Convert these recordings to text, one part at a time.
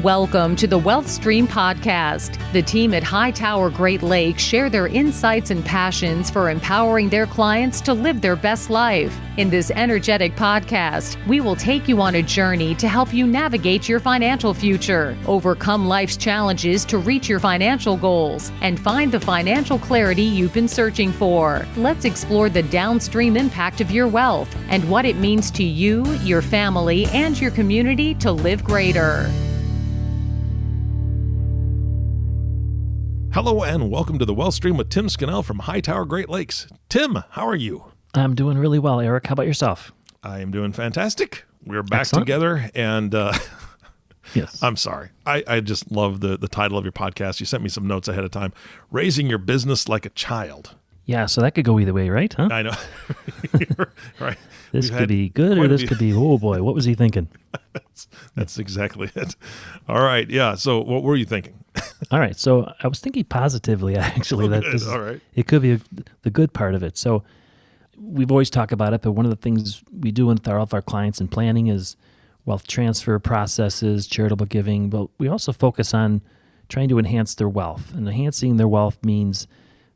Welcome to the Wealth Stream Podcast. The team at Hightower Great Lakes share their insights and passions for empowering their clients to live their best life. In this energetic podcast, we will take you on a journey to help you navigate your financial future, overcome life's challenges to reach your financial goals, and find the financial clarity you've been searching for. Let's explore the downstream impact of your wealth and what it means to you, your family, and your community to live greater. Hello and welcome to the Wealth Stream with Tim Scannell from Hightower Great Lakes. Tim, how are you? I'm doing really well, Eric. How about yourself? I am doing fantastic. We're back Excellent. together, and Yes. I'm sorry. I just love the title of your podcast. You sent me some notes ahead of time. Raising Your Business Like a Child. Yeah, so that could go either way, right? Huh? I know. Right. This could be good or this could be, oh boy, what was he thinking? That's exactly it. All right. Yeah. So what were you thinking? All right. So I was thinking positively, actually. All right. It could be the good part of it. So we've always talked about it, but one of the things we do with all of our clients in planning is wealth transfer processes, charitable giving, but we also focus on trying to enhance their wealth. And enhancing their wealth means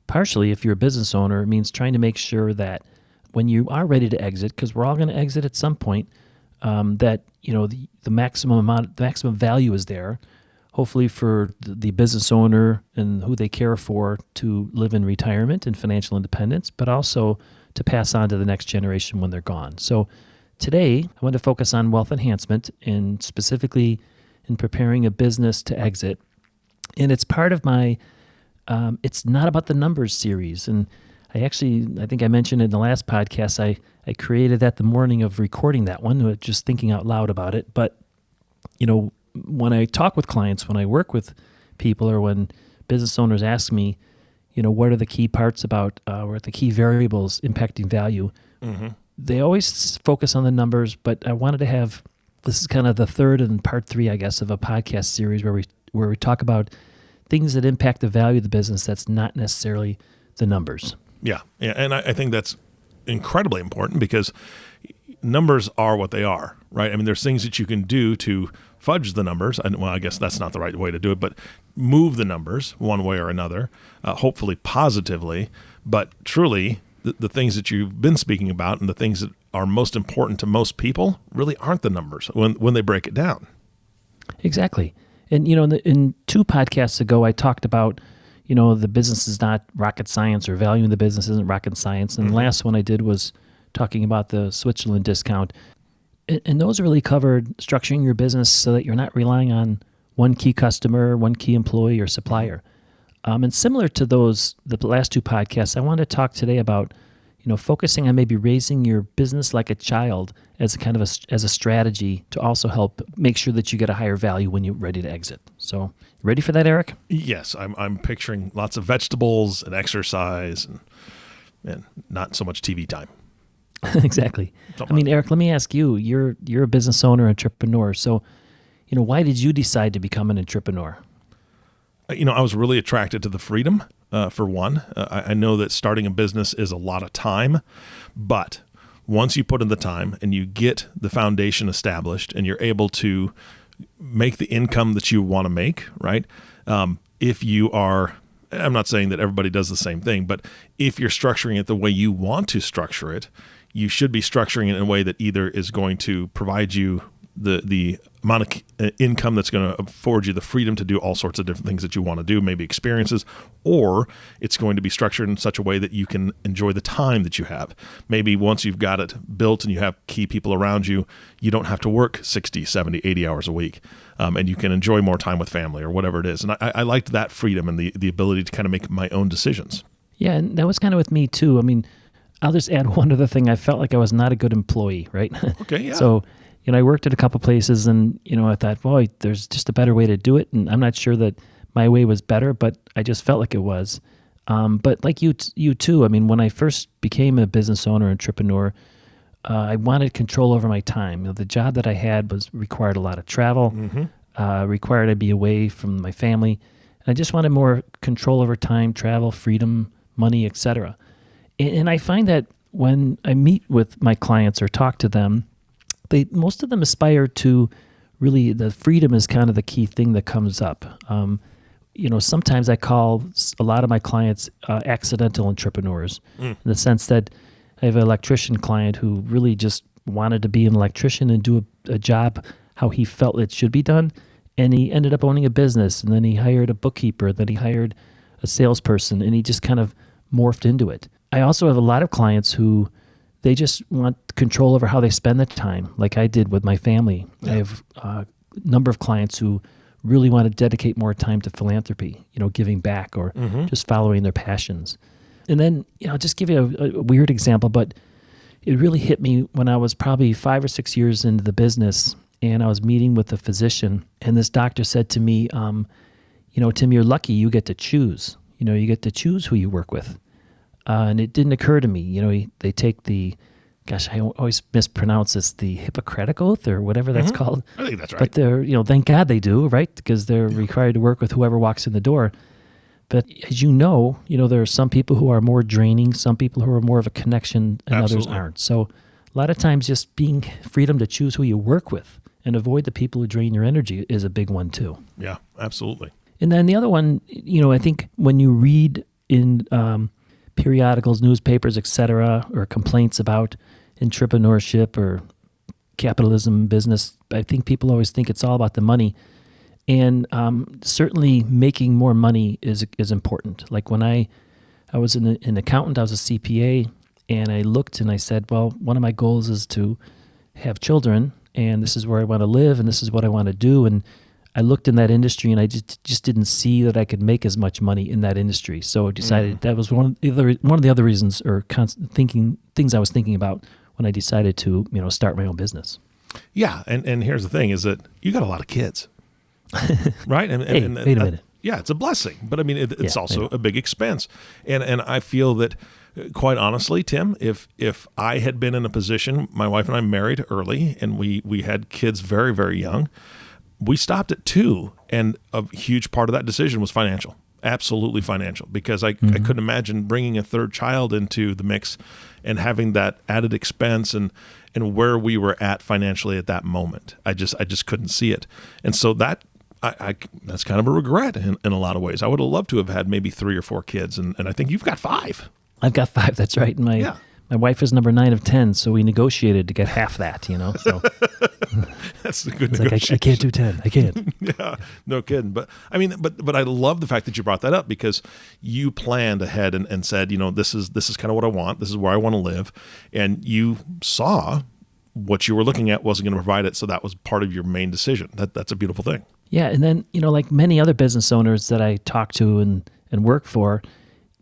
partially, if you're a business owner, it means trying to make sure that when you are ready to exit, because we're all going to exit at some point, that the maximum value is there, hopefully for the business owner and who they care for to live in retirement and financial independence, but also to pass on to the next generation when they're gone. So today, I want to focus on wealth enhancement and specifically in preparing a business to exit. And it's part of my It's Not About the Numbers series. And I think I mentioned in the last podcast, I created that the morning of recording that one, just thinking out loud about it. But, when I talk with clients, when I work with people, or when business owners ask me, what are the key parts about, or the key variables impacting value, they always focus on the numbers. But I wanted to have, this is kind of the third and part 3, I guess, of a podcast series where we talk about things that impact the value of the business that's not necessarily the numbers. Yeah, and I think that's incredibly important because numbers are what they are, right? I mean, there's things that you can do to fudge the numbers, and well, I guess that's not the right way to do it, but move the numbers one way or another, hopefully positively. But truly, the things that you've been speaking about and the things that are most important to most people really aren't the numbers when they break it down. Exactly. And, in 2 podcasts ago, I talked about, the business is not rocket science, or valuing the business isn't rocket science. And the last one I did was talking about the Switzerland discount. And those really covered structuring your business so that you're not relying on one key customer, one key employee or supplier. And similar to the last 2 podcasts, I want to talk today about, focusing on maybe raising your business like a child as a kind of as a strategy to also help make sure that you get a higher value when you're ready to exit. So, ready for that, Eric? Yes, I'm picturing lots of vegetables and exercise and not so much TV time. Exactly. Eric, let me ask you, you're a business owner, entrepreneur. So, why did you decide to become an entrepreneur? I was really attracted to the freedom, for one. I know that starting a business is a lot of time, but once you put in the time and you get the foundation established and you're able to make the income that you want to make, right? If you are, I'm not saying that everybody does the same thing, but if you're structuring it the way you want to structure it, you should be structuring it in a way that either is going to provide you the amount of income that's going to afford you the freedom to do all sorts of different things that you want to do, maybe experiences, or it's going to be structured in such a way that you can enjoy the time that you have. Maybe once you've got it built and you have key people around you, you don't have to work 60, 70, 80 hours a week, and you can enjoy more time with family or whatever it is. And I liked that freedom and the ability to kind of make my own decisions. Yeah, and that was kind of with me too. I'll just add one other thing. I felt like I was not a good employee, right? Okay, yeah. So, I worked at a couple places and, I thought, boy, there's just a better way to do it. And I'm not sure that my way was better, but I just felt like it was. But like you too, when I first became a business owner, entrepreneur, I wanted control over my time. The job that I had required a lot of travel, required I be away from my family. And I just wanted more control over time, travel, freedom, money, etc. And I find that when I meet with my clients or talk to them, most of them aspire to really the freedom is kind of the key thing that comes up. Sometimes I call a lot of my clients accidental entrepreneurs in the sense that I have an electrician client who really just wanted to be an electrician and do a job how he felt it should be done. And he ended up owning a business, and then he hired a bookkeeper, then he hired a salesperson, and he just kind of morphed into it. I also have a lot of clients who they just want control over how they spend their time, like I did with my family. Yeah. I have a number of clients who really want to dedicate more time to philanthropy, giving back or just following their passions. And then, I'll just give you a weird example, but it really hit me when I was probably 5 or 6 years into the business, and I was meeting with a physician, and this doctor said to me, Tim, you're lucky you get to choose. You get to choose who you work with. And it didn't occur to me, they take the, I always mispronounce this, the Hippocratic Oath or whatever that's called. I think that's right. But they're, thank God they do, right? Because they're required to work with whoever walks in the door. But as you know, there are some people who are more draining, some people who are more of a connection, and others aren't. So a lot of times just being freedom to choose who you work with and avoid the people who drain your energy is a big one too. Yeah, absolutely. And then the other one, I think when you read in periodicals, newspapers, etc., or complaints about entrepreneurship or capitalism, business, I think people always think it's all about the money. And certainly making more money is important. Like when I was an accountant, I was a CPA, and I looked and I said, well, one of my goals is to have children, and this is where I want to live, and this is what I want to do. And I looked in that industry, and I just didn't see that I could make as much money in that industry. So I decided that was one of the other reasons or things I was thinking about when I decided to start my own business. Yeah, and here's the thing: is that you got a lot of kids. Right? And wait a minute. Yeah, it's a blessing, but I mean, it's also a big expense. And I feel that, quite honestly, Tim, if I had been in a position, my wife and I married early, and we had kids very, very young, we stopped at 2, and a huge part of that decision was financial, absolutely financial, because I couldn't imagine bringing a third child into the mix and having that added expense and where we were at financially at that moment. I just couldn't see it, and so that. That's kind of a regret in a lot of ways. I would have loved to have had maybe 3 or 4 kids, and I think you've got 5. I've got 5. That's right. And my wife is number 9 of 10, so we negotiated to get half that. So that's a good negotiation. Like I can't do 10. I can't. Yeah, no kidding. But I mean, but I love the fact that you brought that up, because you planned ahead and said, this is kind of what I want. This is where I want to live, and you saw what you were looking at wasn't going to provide it, so that was part of your main decision. That's a beautiful thing. Yeah, and then, like many other business owners that I talk to and work for,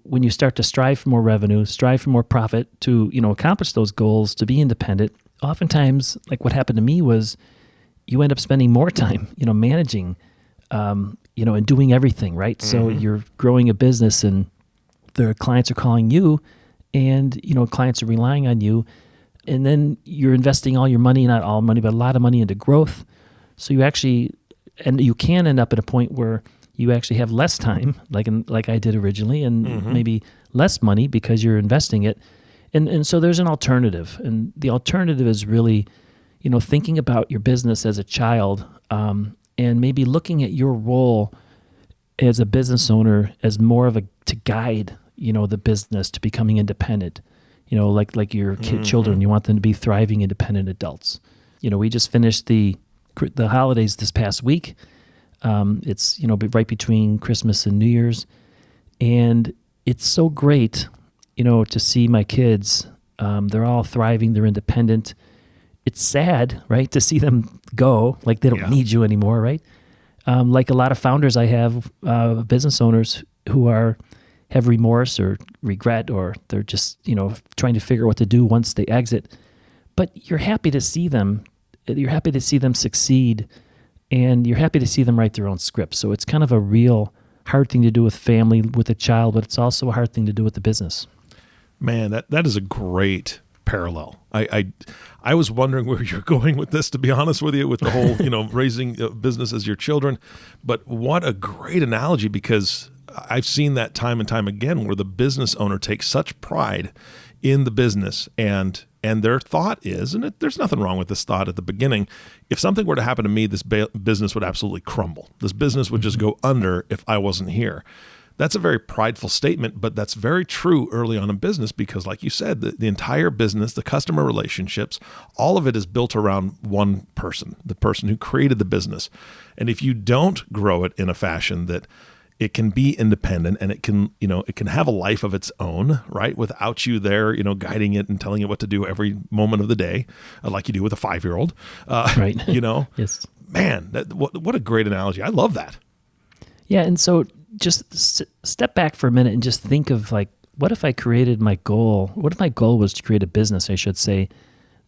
when you start to strive for more revenue, strive for more profit to, accomplish those goals, to be independent, oftentimes, like what happened to me was you end up spending more time, managing, and doing everything, right? So you're growing a business, and the clients are calling you, and, clients are relying on you, and then you're investing all your money, not all money, but a lot of money into growth. So you can end up at a point where you actually have less time, like I did originally, and maybe less money because you're investing it. And so there's an alternative. And the alternative is really, thinking about your business as a child, and maybe looking at your role as a business owner as more of to guide, the business to becoming independent. Like your children, you want them to be thriving, independent adults. We just finished the holidays this past week. It's right between Christmas and New Year's, and it's so great to see my kids. They're all thriving, they're independent. It's sad, right, to see them go, like they don't need you anymore, right? Like a lot of founders I have, business owners who have remorse or regret, or they're just trying to figure out what to do once they exit, but you're happy to see them. You're happy to see them succeed, and you're happy to see them write their own script. So it's kind of a real hard thing to do with family, with a child, but it's also a hard thing to do with the business. Man, that is a great parallel. I was wondering where you're going with this, to be honest with you, with the whole, raising business as your children. But what a great analogy, because I've seen that time and time again where the business owner takes such pride in the business, and their thought is, and there's nothing wrong with this thought at the beginning, if something were to happen to me, this business would absolutely crumble. This business would just go under if I wasn't here. That's a very prideful statement, but that's very true early on in business because, like you said, the entire business, the customer relationships, all of it is built around one person, the person who created the business. And if you don't grow it in a fashion that it can be independent and it can have a life of its own, right? Without you there, guiding it and telling it what to do every moment of the day, like you do with a 5-year-old, right? Yes. Man, what a great analogy. I love that. Yeah, and so just step back for a minute and just think of what if I created my goal? What if my goal was to create a business, I should say,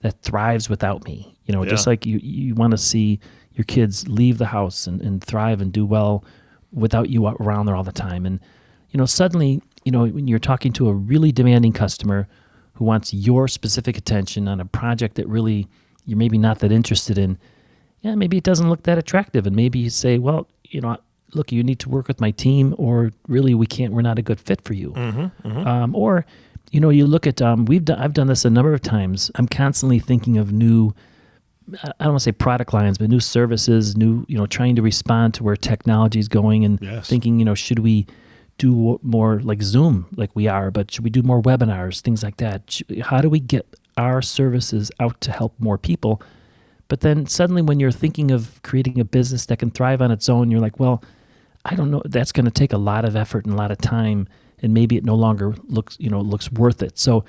that thrives without me? Just like you want to see your kids leave the house and thrive and do well without you around there all the time. And, suddenly, when you're talking to a really demanding customer who wants your specific attention on a project that really you're maybe not that interested in, maybe it doesn't look that attractive. And maybe you say, well, look, you need to work with my team, or really we're not a good fit for you. Or, you look at, I've done this a number of times. I'm constantly thinking of new, I don't want to say product lines, but new services, trying to respond to where technology is going and thinking, should we do more like Zoom like we are, but should we do more webinars, things like that? How do we get our services out to help more people? But then suddenly when you're thinking of creating a business that can thrive on its own, you're like, well, I don't know, that's going to take a lot of effort and a lot of time, and maybe it no longer looks worth it. So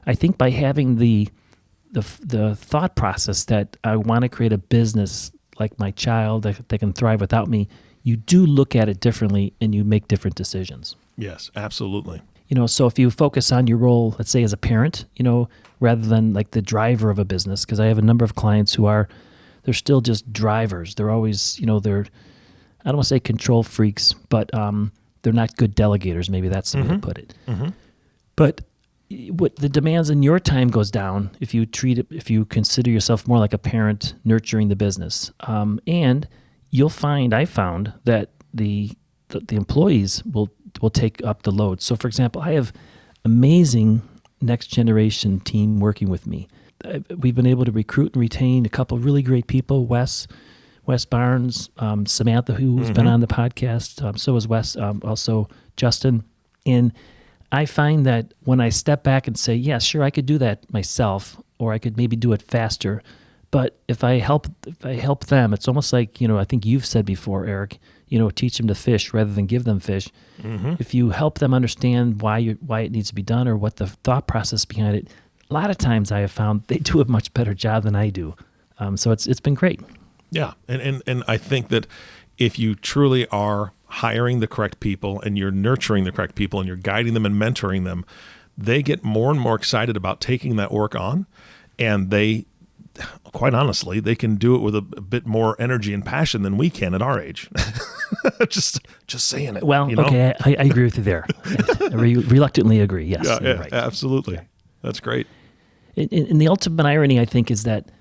I think by having the thought process that I want to create a business like my child that can thrive without me, you do look at it differently and you make different decisions. Yes, absolutely. So if you focus on your role, let's say as a parent, rather than like the driver of a business, because I have a number of clients they're still just drivers. They're always, I don't want to say control freaks, but they're not good delegators. Maybe that's the way to put it. But what the demands in your time goes down if you consider yourself more like a parent nurturing the business. And I found that the employees will take up the load. So for example, I have amazing next generation team working with me. We've been able to recruit and retain a couple of really great people, Wes Barnes, Samantha, who's been on the podcast. So is Wes, also Justin. And I find that when I step back and say, yeah, sure, I could do that myself, or I could maybe do it faster. But if I help them, it's almost like, I think you've said before, Eric, teach them to fish rather than give them fish. If you help them understand why it needs to be done or what the thought process behind it, a lot of times I have found they do a much better job than I do. So it's been great. Yeah, and I think that if you truly are hiring the correct people and you're nurturing the correct people and you're guiding them and mentoring them, they get more and more excited about taking that work on, and they, quite honestly, they can do it with a bit more energy and passion than we can at our age. just saying it. Well, okay, I agree with you there. I reluctantly agree. Yes, yeah, right. Absolutely. That's great. And the ultimate irony, I think, is that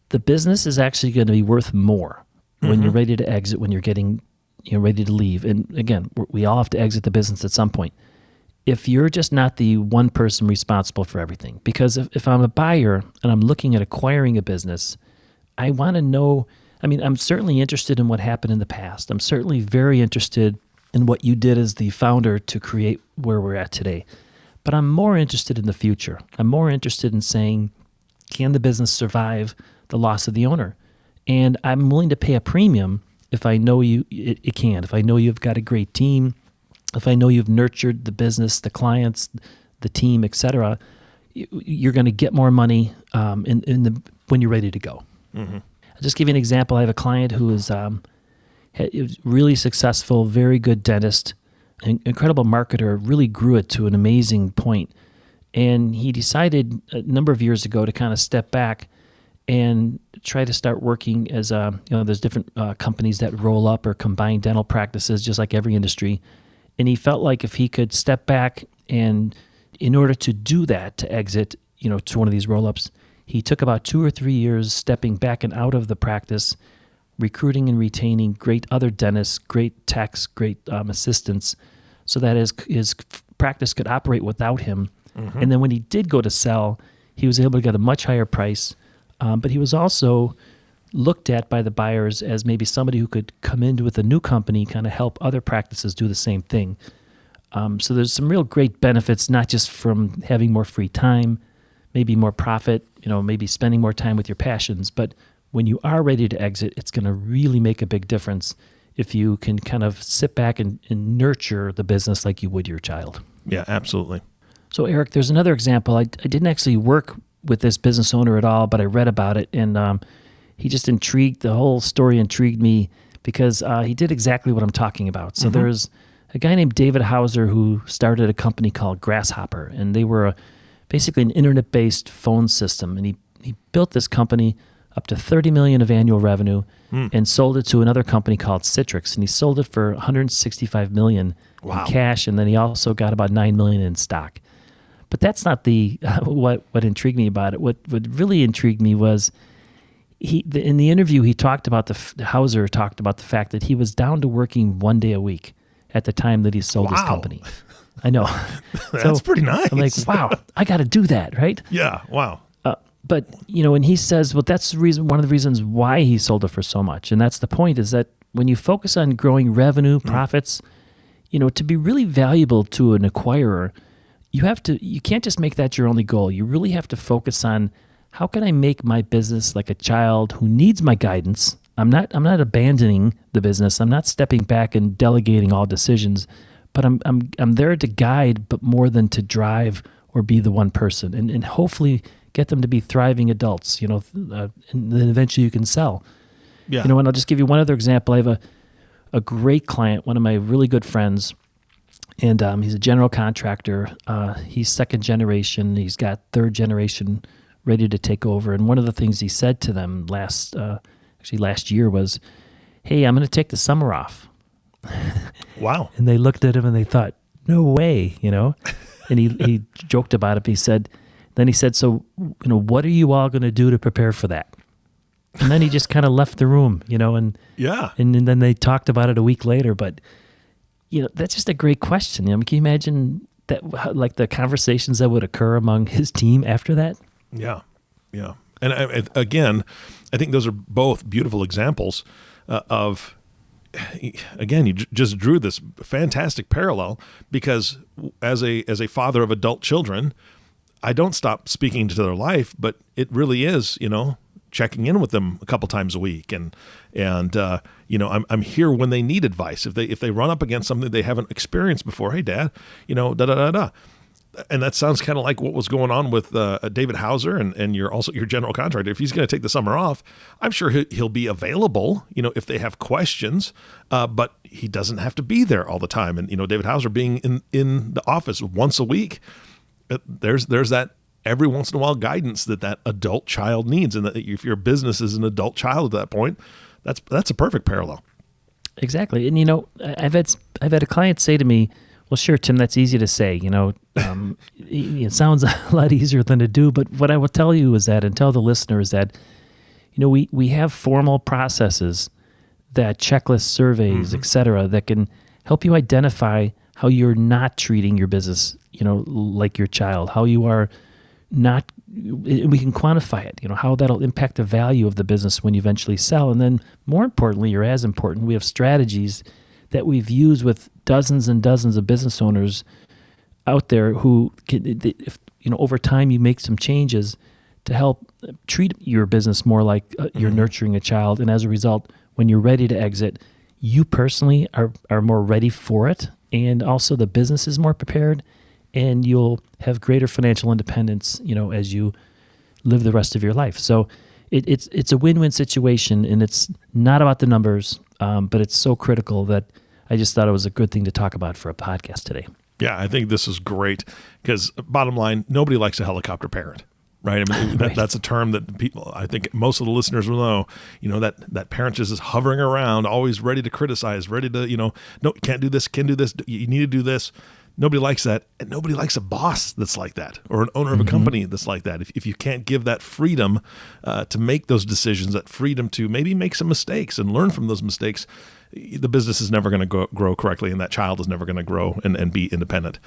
the business is actually going to be worth more when you're ready to exit, when you're getting ready to leave. And again, we all have to exit the business at some point. If you're just not the one person responsible for everything. Because if I'm a buyer and I'm looking at acquiring a business, I want to know, I'm certainly interested in what happened in the past. I'm certainly very interested in what you did as the founder to create where we're at today. But I'm more interested in the future. I'm more interested in saying, can the business survive the loss of the owner? And I'm willing to pay a premium if I know it can. If I know you've got a great team, if I know you've nurtured the business, the clients, the team, etc., you're going to get more money when you're ready to go. I'll just give you an example. I have a client who is really successful, very good dentist, an incredible marketer, really grew it to an amazing point. And he decided a number of years ago to kind of step back and try to start working as there's different companies that roll up or combine dental practices, just like every industry. And he felt like if he could step back, and in order to do that, to exit, to one of these roll-ups, he took about 2 or 3 years stepping back and out of the practice, recruiting and retaining great other dentists, great techs, great assistants, so that his practice could operate without him, And then when he did go to sell, he was able to get a much higher price. But he was also looked at by the buyers as maybe somebody who could come in with a new company, kind of help other practices do the same thing. So there's some real great benefits, not just from having more free time, maybe more profit, maybe spending more time with your passions. But when you are ready to exit, it's going to really make a big difference if you can kind of sit back and nurture the business like you would your child. Yeah, absolutely. So Eric, there's another example. I didn't actually work with this business owner at all, but I read about it, and he just the whole story intrigued me because he did exactly what I'm talking about. So there's a guy named David Hauser who started a company called Grasshopper, and they were basically an internet-based phone system, and he built this company up to $30 million of annual revenue and sold it to another company called Citrix, and he sold it for $165 million in cash, and then he also got about $9 million in stock. But that's not the what intrigued me about it. What really intrigued me was in the interview he talked about Hauser talked about the fact that he was down to working 1 day a week at the time that he sold his company. I know. That's pretty nice. I'm like, wow, I got to do that, right? Yeah, wow. But, and he says, well, that's one of the reasons why he sold it for so much. And that's the point, is that when you focus on growing revenue, profits, to be really valuable to an acquirer, you can't just make that your only goal. You really have to focus on, how can I make my business like a child who needs my guidance? I'm not abandoning the business. I'm not stepping back and delegating all decisions, but I'm there to guide, but more than to drive or be the one person, and hopefully get them to be thriving adults, and then eventually you can sell. Yeah. And I'll just give you one other example. I have a great client, one of my really good friends, and he's a general contractor. He's second generation. He's got third generation ready to take over. And one of the things he said to them last year was, "Hey, I'm going to take the summer off." Wow. And they looked at him and they thought, "No way," And he joked about it. He said, "So, what are you all going to do to prepare for that?" And then he just kind of left the room, and Yeah. and then they talked about it a week later. But that's just a great question. Can you imagine that, like the conversations that would occur among his team after that? Yeah, yeah. And again, I think those are both beautiful examples of. Again, you just drew this fantastic parallel, because as a father of adult children, I don't stop speaking to their life, but it really is, checking in with them a couple times a week, and I'm here when they need advice. If they run up against something they haven't experienced before, hey, Dad, da da da da. And that sounds kind of like what was going on with David Hauser and your general contractor. If he's going to take the summer off, I'm sure he'll be available, if they have questions, but he doesn't have to be there all the time. And, David Hauser being in the office once a week, there's that every once in a while guidance that adult child needs. And that if your business is an adult child at that point, that's a perfect parallel. Exactly. And, I've had a client say to me, "Well, sure, Tim, that's easy to say, it sounds a lot easier than to do." But what I will tell you is that, and tell the listener, is that, we have formal processes, that checklists, surveys, et cetera, that can help you identify how you're not treating your business, like your child, how you are not, we can quantify it, how that'll impact the value of the business when you eventually sell. And then more importantly, or as important, we have strategies that we've used with dozens and dozens of business owners out there who can, if over time you make some changes to help treat your business more like you're nurturing a child. And as a result, when you're ready to exit, you personally are more ready for it. And also the business is more prepared, and you'll have greater financial independence, as you live the rest of your life. So it's a win-win situation, and it's not about the numbers, but it's so critical that I just thought it was a good thing to talk about for a podcast today. Yeah, I think this is great, because bottom line, nobody likes a helicopter parent, right? I mean, Right. That's a term that people, I think most of the listeners will know, that parent just is hovering around, always ready to criticize, ready to, no, can't do this, can do this, you need to do this. Nobody likes that, and nobody likes a boss that's like that, or an owner of a company that's like that. If you can't give that freedom to make those decisions, that freedom to maybe make some mistakes and learn from those mistakes, the business is never going to grow correctly, and that child is never going to grow and be independent.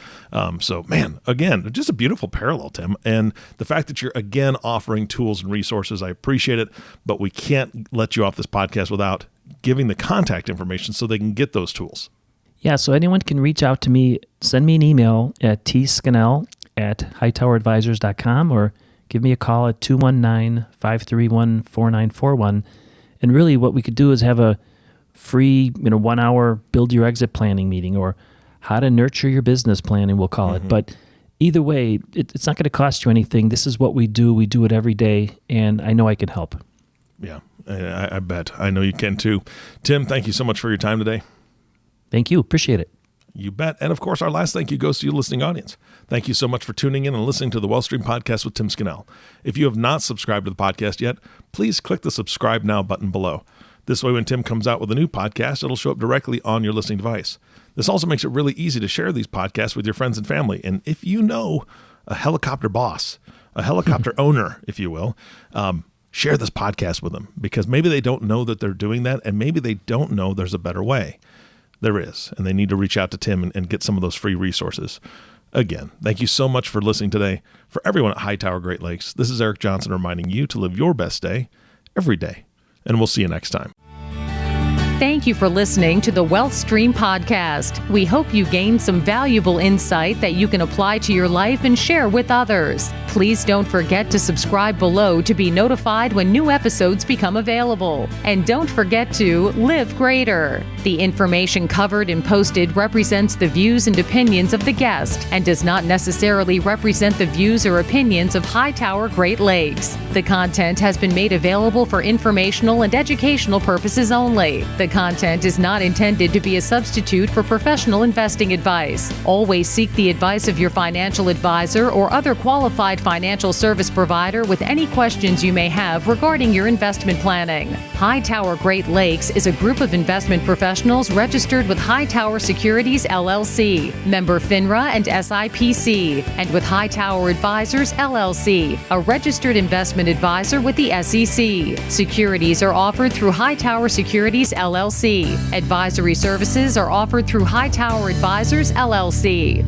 So, man, again, just a beautiful parallel, Tim. And the fact that you're, again, offering tools and resources, I appreciate it, but we can't let you off this podcast without giving the contact information so they can get those tools. Yeah, so anyone can reach out to me, send me an email at tscannell@hightoweradvisors.com or give me a call at 219-531-4941. And really what we could do is have a free 1 hour build your exit planning meeting, or how to nurture your business planning, we'll call it. But either way, it's not going to cost you anything. This is what we do. We do it every day, and I know I can help. Yeah, I bet. I know you can too. Tim, thank you so much for your time today. Thank you. Appreciate it. You bet. And of course, our last thank you goes to you, listening audience. Thank you so much for tuning in and listening to the Wealth Stream Podcast with Tim Scannell. If you have not subscribed to the podcast yet, please click the subscribe now button below. This way, when Tim comes out with a new podcast, it'll show up directly on your listening device. This also makes it really easy to share these podcasts with your friends and family. And if you know a helicopter boss, a helicopter owner, if you will, share this podcast with them, because maybe they don't know that they're doing that, and maybe they don't know there's a better way. There is, and they need to reach out to Tim and get some of those free resources. Again, thank you so much for listening today. For everyone at Hightower Great Lakes, this is Eric Johnson reminding you to live your best day every day, and we'll see you next time. Thank you for listening to the Wealth Stream Podcast. We hope you gained some valuable insight that you can apply to your life and share with others. Please don't forget to subscribe below to be notified when new episodes become available. And don't forget to live greater. The information covered and posted represents the views and opinions of the guest and does not necessarily represent the views or opinions of Hightower Great Lakes. The content has been made available for informational and educational purposes only. The content is not intended to be a substitute for professional investing advice. Always seek the advice of your financial advisor or other qualified financial service provider with any questions you may have regarding your investment planning. Hightower Great Lakes is a group of investment professionals registered with Hightower Securities LLC, member FINRA and SIPC, and with Hightower Advisors LLC, a registered investment advisor with the SEC. Securities are offered through Hightower Securities LLC. Advisory services are offered through Hightower Advisors LLC.